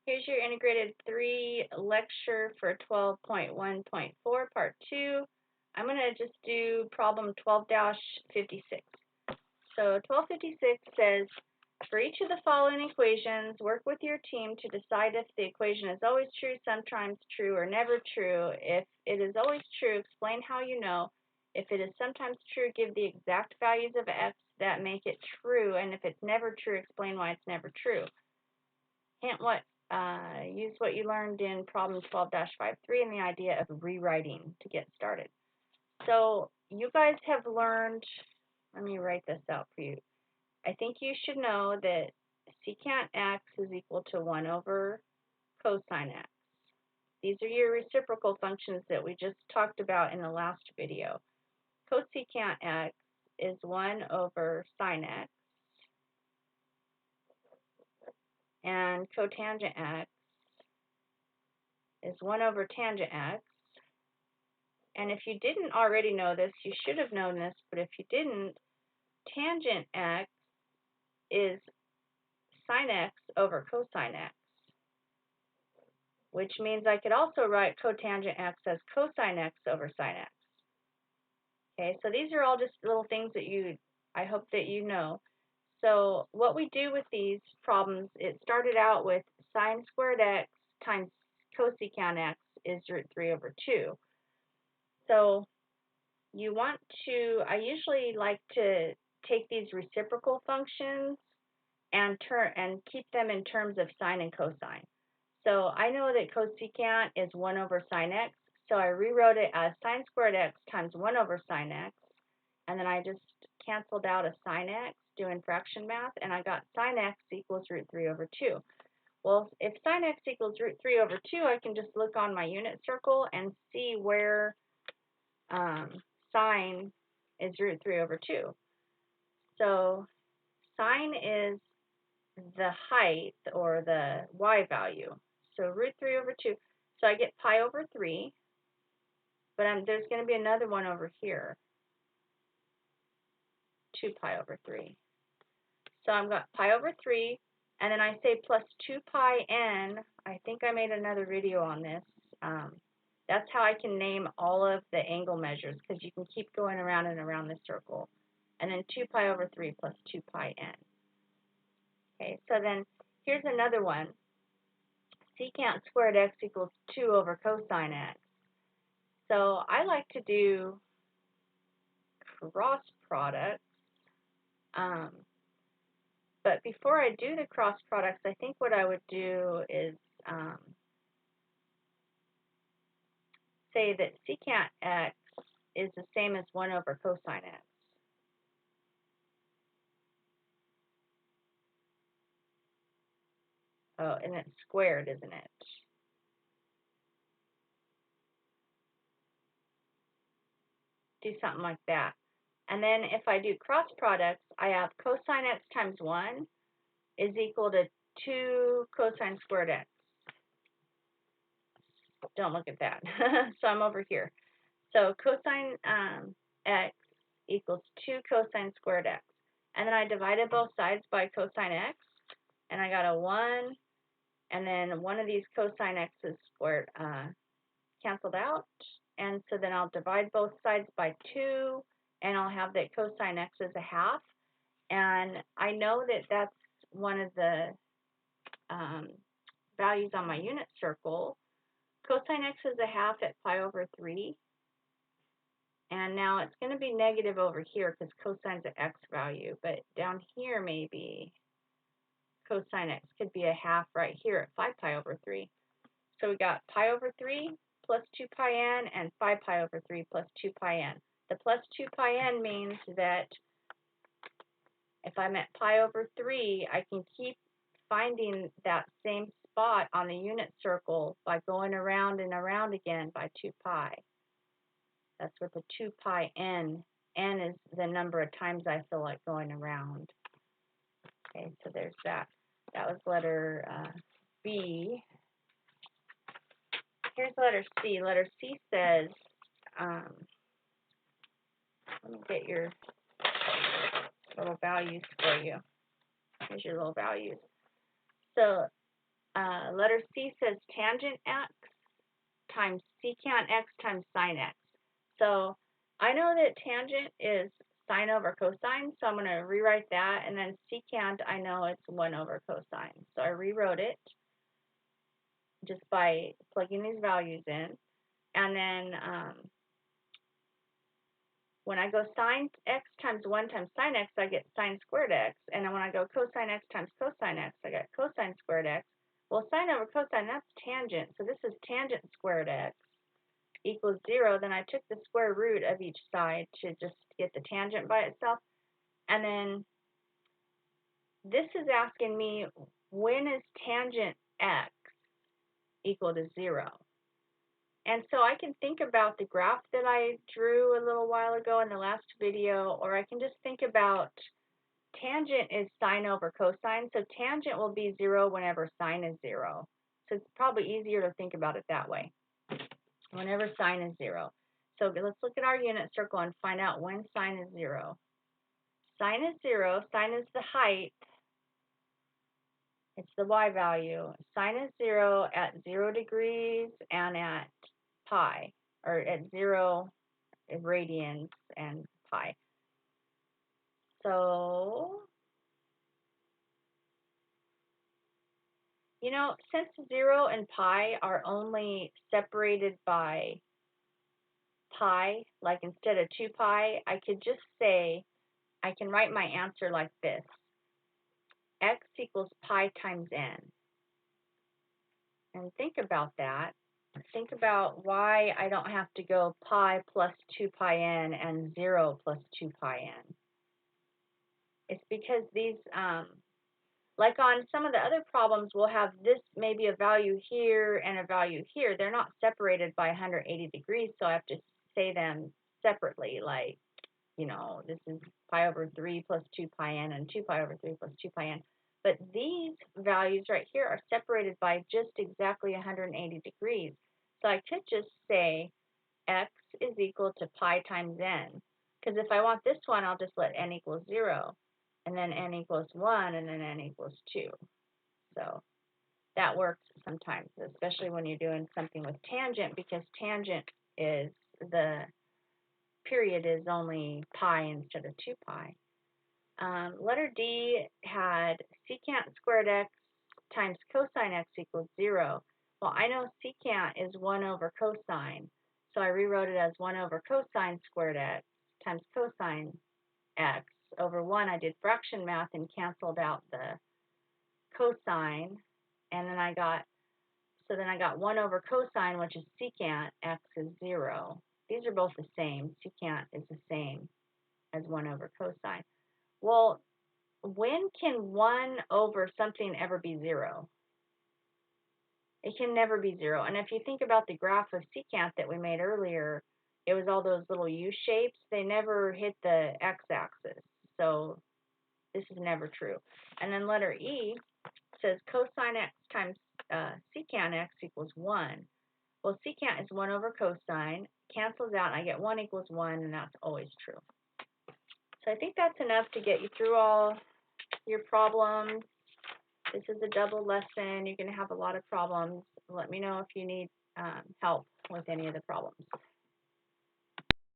Here's your integrated 3 lecture for 12.1.4, part 2. I'm going to just do problem 12-56. So 1256 says, for each of the following equations, work with your team to decide if the equation is always true, sometimes true, or never true. If it is always true, explain how you know. If it is sometimes true, give the exact values of x that make it true, and if it's never true, explain why it's never true. Hint what use what you learned in problem 12-53 and the idea of rewriting to get started. So you guys have learned, let me write this out for you. I think you should know that secant x is equal to 1 over cosine x. These are your reciprocal functions that we just talked about in the last video. Cosecant x is 1 over sine x, and cotangent x is 1 over tangent x. And if you didn't already know this, you should have known this, but if you didn't, tangent x is sine x over cosine x, which means I could also write cotangent x as cosine x over sine x. Okay, so these are all just little things that I hope that you know. So what we do with these problems, it started out with sine squared x times cosecant x is root 3 over 2. So you want to, I usually like to take these reciprocal functions and keep them in terms of sine and cosine. So I know that cosecant is 1 over sine x, so I rewrote it as sine squared x times 1 over sine x, and then I just canceled out a sine x doing fraction math, and I got sine x equals root 3 over 2. Well, if sine x equals root 3 over 2, I can just look on my unit circle and see where sine is root 3 over 2. So sine is the height or the y value. So root 3 over 2. So I get pi over 3, but there's going to be another one over here, 2 pi over 3. So I've got pi over 3, and then I say plus 2 pi n. I think I made another video on this. That's how I can name all of the angle measures, because you can keep going around and around this circle. And then 2 pi over 3 plus 2 pi n. Okay, so then here's another one. Secant squared x equals 2 over cosine x. So I like to do cross products. But before I do the cross products, I think what I would do is say that secant x is the same as 1 over cosine x. Oh, and it's squared, isn't it? Do something like that. And then if I do cross products, I have cosine x times 1 is equal to 2 cosine squared x. Don't look at that. So I'm over here. So cosine x equals 2 cosine squared x. And then I divided both sides by cosine x, and I got a 1, and then one of these cosine x's squared canceled out. And so then I'll divide both sides by 2, and I'll have that cosine x is a half. And I know that that's one of the values on my unit circle. Cosine x is a half at pi over 3. And now it's going to be negative over here because cosine's an x value. But down here maybe cosine x could be a half right here at 5 pi over 3. So we got pi over 3 plus 2 pi n and 5 pi over 3 plus 2 pi n. The plus 2 pi n means that if I'm at pi over 3, I can keep finding that same spot on the unit circle by going around and around again by 2 pi. That's what the 2 pi n. N is the number of times I feel like going around. Okay, so there's that. That was letter B. Here's letter C. Letter C says, let me get your little values for you. Here's your little values. So Letter C says tangent x times secant x times sine x. So I know that tangent is sine over cosine, so I'm going to rewrite that, and then secant, I know it's 1 over cosine. So I rewrote it just by plugging these values in. And then when I go sine x times 1 times sine x, I get sine squared x. And then when I go cosine x times cosine x, I get cosine squared x. Well, sine over cosine, that's tangent. So this is tangent squared x equals 0. Then I took the square root of each side to just get the tangent by itself. And then this is asking me, when is tangent x equal to 0? And so I can think about the graph that I drew a little while ago in the last video, or I can just think about tangent is sine over cosine, so tangent will be 0 whenever sine is 0. So it's probably easier to think about it that way, whenever sine is 0. So let's look at our unit circle and find out when sine is 0. Sine is 0, sine is the height, it's the y value. Sine is 0 at 0 degrees and at pi, or at 0 radians and pi. So, you know, since 0 and pi are only separated by pi, like instead of 2 pi, I could just say, I can write my answer like this. X equals pi times n. And think about that. Think about why I don't have to go pi plus 2 pi n and 0 plus 2 pi n. It's because these, like on some of the other problems, we'll have this maybe a value here and a value here. They're not separated by 180 degrees, so I have to say them separately, like, you know, this is pi over 3 plus 2 pi n and 2 pi over 3 plus 2 pi n. But these values right here are separated by just exactly 180 degrees. So I could just say x is equal to pi times n. Because if I want this one, I'll just let n equals 0. And then n equals 1, and then n equals 2. So that works sometimes, especially when you're doing something with tangent, because tangent is the period is only pi instead of 2 pi. Letter D had secant squared x times cosine x equals 0. Well, I know secant is 1 over cosine, so I rewrote it as 1 over cosine squared x times cosine x over 1. I did fraction math and canceled out the cosine, and then I got 1 over cosine, which is secant x is 0. These are both the same. Secant is the same as 1 over cosine. Well, when can 1 over something ever be 0? It can never be 0. And if you think about the graph of secant that we made earlier, it was all those little U shapes. They never hit the x-axis. So this is never true. And then letter E says cosine x times secant x equals 1. Well, secant is 1 over cosine, cancels out, and I get 1 equals 1, and that's always true. So I think that's enough to get you through all your problems. This is a double lesson. You're going to have a lot of problems. Let me know if you need help with any of the problems.